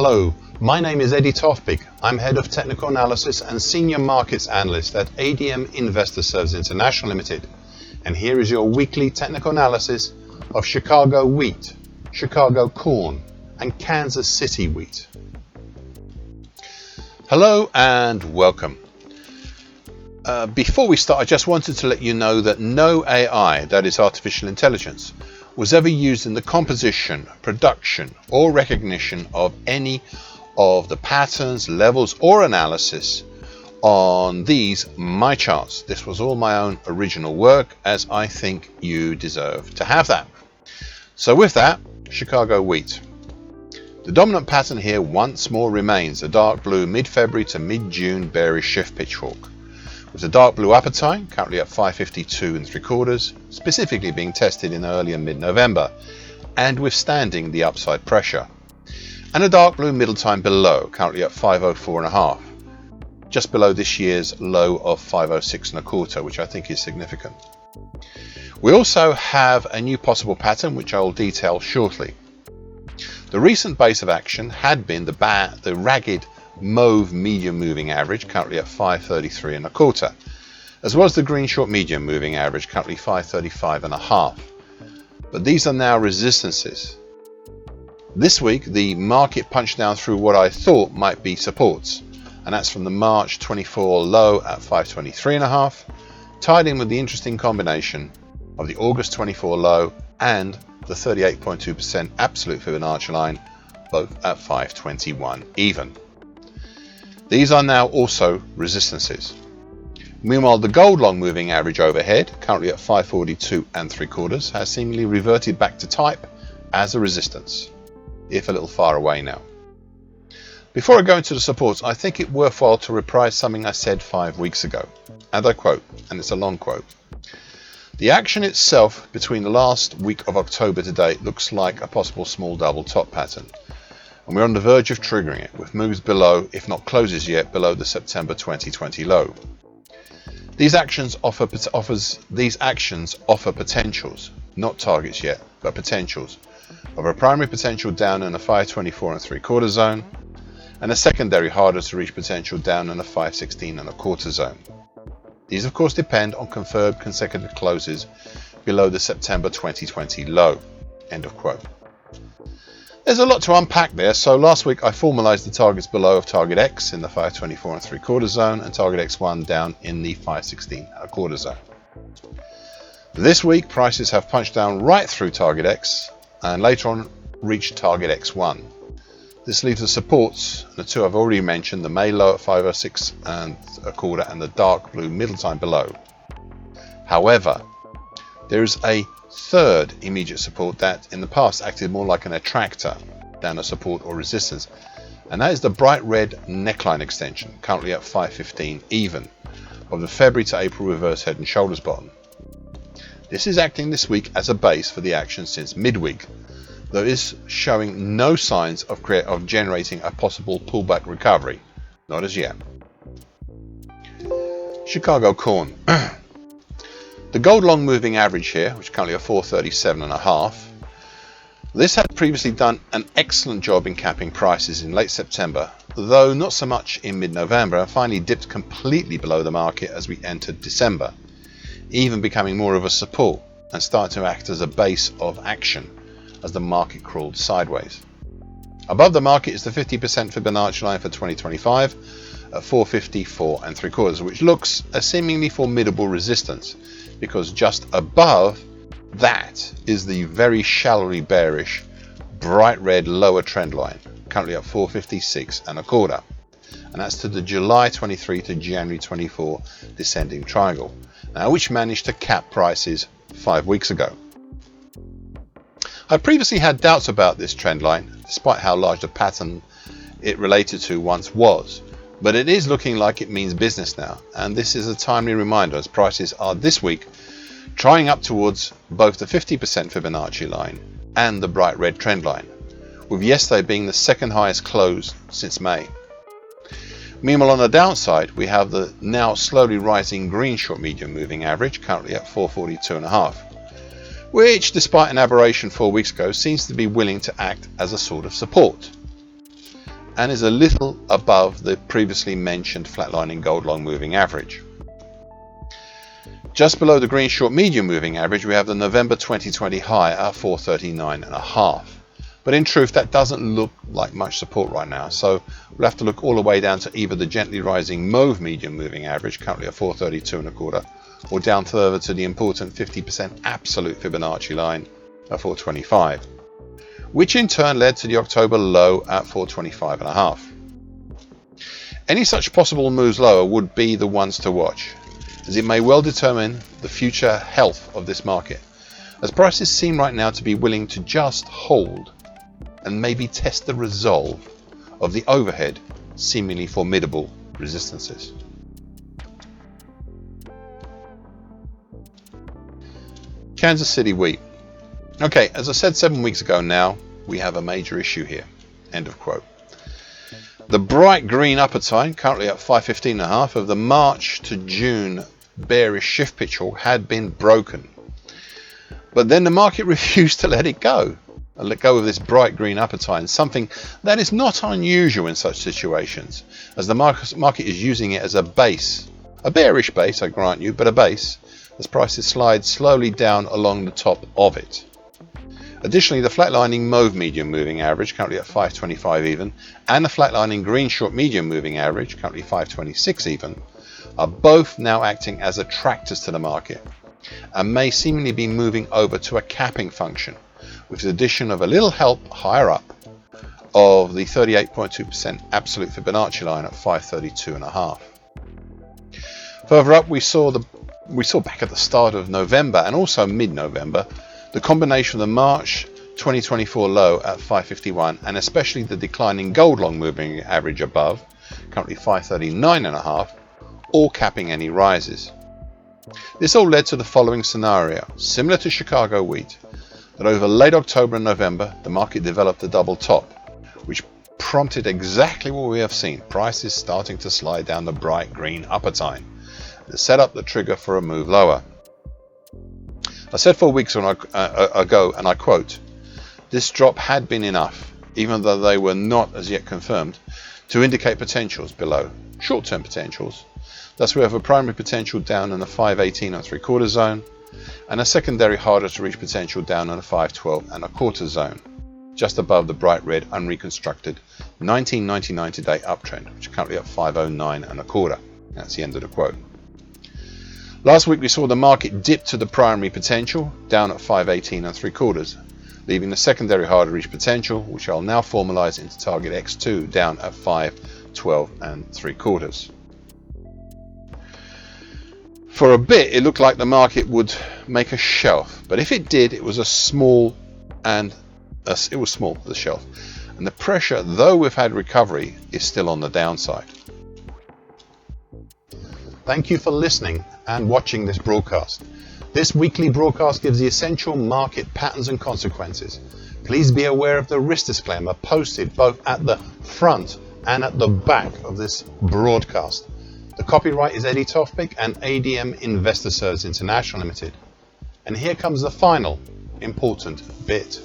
Hello, my name is Eddie Tofpik. I'm Head of Technical Analysis and Senior Markets Analyst at ADM Investor Services International Limited. And here is your weekly technical analysis of Chicago wheat, Chicago corn, and Kansas City wheat. Hello and welcome. Before we start, I just wanted to let you know that no AI, that is artificial intelligence, was ever used in the composition, production, or recognition of any of the patterns, levels, or analysis on these my charts. This was all my own original work, as I think you deserve to have that. So with that, Chicago wheat. The dominant pattern here once more remains a dark blue mid-February to mid-June bearish shift pitchfork, with a dark blue upper time currently at 552 3/4, specifically being tested in early and mid-November and withstanding the upside pressure, and a dark blue middle time below currently at 504.5, just below this year's low of 506 1/4, which I think is significant. We also have a new possible pattern which I will detail shortly. The recent base of action had been the ragged mauve medium moving average currently at 533 1/4, as well as the green short medium moving average currently 535.5. But these are now resistances. This week the market punched down through what I thought might be supports, and that's from the March 24 low at 523.5, tied in with the interesting combination of the August 24 low and the 38.2% absolute Fibonacci line, both at 521 even. These are now also resistances. Meanwhile, the gold long moving average overhead, currently at 542 3/4, has seemingly reverted back to type as a resistance, if a little far away now. Before I go into the supports, I think it worthwhile to reprise something I said 5 weeks ago, and I quote, and it's a long quote: "The action itself between the last week of October to date looks like a possible small double top pattern, and we're on the verge of triggering it with moves below, if not closes yet, below the September 2020 low. These actions offer potentials, not targets yet, but potentials, of a primary potential down in a 524 3/4 zone, and a secondary harder to reach potential down in a 516 1/4 zone. These of course depend on confirmed consecutive closes below the September 2020 low." End of quote. There's a lot to unpack there, so last week I formalized the targets below of target X in the 524 3/4 zone and target X1 down in the 516 1/4 zone. This week prices have punched down right through target X and later on reached target X1. This leaves the supports, the two I've already mentioned, the May low at 506 1/4 and the dark blue middle time below. However, there is a third immediate support that in the past acted more like an attractor than a support or resistance, and that is the bright red neckline extension currently at 515 even of the February to April reverse head and shoulders bottom. This is acting this week as a base for the action since midweek, though it is showing no signs of generating a possible pullback recovery, not as yet. Chicago corn. The gold long moving average here, which is currently at 437.5, this had previously done an excellent job in capping prices in late September, though not so much in mid-November, and finally dipped completely below the market as we entered December, even becoming more of a support and starting to act as a base of action as the market crawled sideways. Above the market is the 50% Fibonacci line for 2025 at 454 3/4, which looks a seemingly formidable resistance, because just above that is the very shallowly bearish bright red lower trend line currently at 456 1/4, and that's to the July 23 to January 24 descending triangle, now which managed to cap prices 5 weeks ago. I previously had doubts about this trend line, despite how large the pattern it related to once was, but it is looking like it means business now, and this is a timely reminder as prices are this week trying up towards both the 50% Fibonacci line and the bright red trend line, with yesterday being the second highest close since May. Meanwhile, on the downside, we have the now slowly rising green short medium moving average currently at 442.5, which, despite an aberration 4 weeks ago, seems to be willing to act as a sort of support. and is a little above the previously mentioned flatlining gold long moving average. Just below the green short medium moving average, we have the November 2020 high at 439.5. But in truth, that doesn't look like much support right now. So we'll have to look all the way down to either the gently rising mauve medium moving average, currently at 432.25, or down further to the important 50% absolute Fibonacci line at 425, which in turn led to the October low at 425.5. Any such possible moves lower would be the ones to watch, as it may well determine the future health of this market, as prices seem right now to be willing to just hold and maybe test the resolve of the overhead seemingly formidable resistances. Kansas City wheat. Okay, as I said 7 weeks ago now, we have a major issue here. End of quote. The bright green upper time, currently at 515.5, of the March to June bearish shift picture had been broken. But then the market refused to let it go. And let go of this bright green upper time, something that is not unusual in such situations, as the market is using it as a base. A bearish base, I grant you, but a base, as prices slide slowly down along the top of it. Additionally, the flatlining mauve medium moving average, currently at 525 even, and the flatlining green short medium moving average, currently 526 even, are both now acting as attractors to the market and may seemingly be moving over to a capping function, with the addition of a little help higher up of the 38.2% absolute Fibonacci line at 532.5. Further up, we saw back at the start of November and also mid-November the combination of the March 2024 low at 551 and especially the declining gold long moving average above, currently 539.5, all capping any rises. This all led to the following scenario, similar to Chicago wheat, that over late October and November the market developed a double top, which prompted exactly what we have seen, prices starting to slide down the bright green upper time, to set up the trigger for a move lower. I said 4 weeks ago, and I quote, "This drop had been enough, even though they were not as yet confirmed, to indicate potentials below, short-term potentials. Thus we have a primary potential down in the 518.75 zone, and a secondary harder to reach potential down in the 512.25 zone, just above the bright red unreconstructed 1999 to date uptrend, which is currently at 509.25. That's the end of the quote. Last week we saw the market dip to the primary potential down at 518.75, leaving the secondary hard to reach potential, which I'll now formalize into target X2 down at 512.75. For a bit it looked like the market would make a shelf, but if it did, it was small, the shelf, and the pressure, though we've had recovery, is still on the downside. Thank you for listening and watching this broadcast. This weekly broadcast gives the essential market patterns and consequences. Please be aware of the risk disclaimer posted both at the front and at the back of this broadcast. The copyright is Eddie Tofpik and ADM Investor Services International Limited. And here comes the final important bit.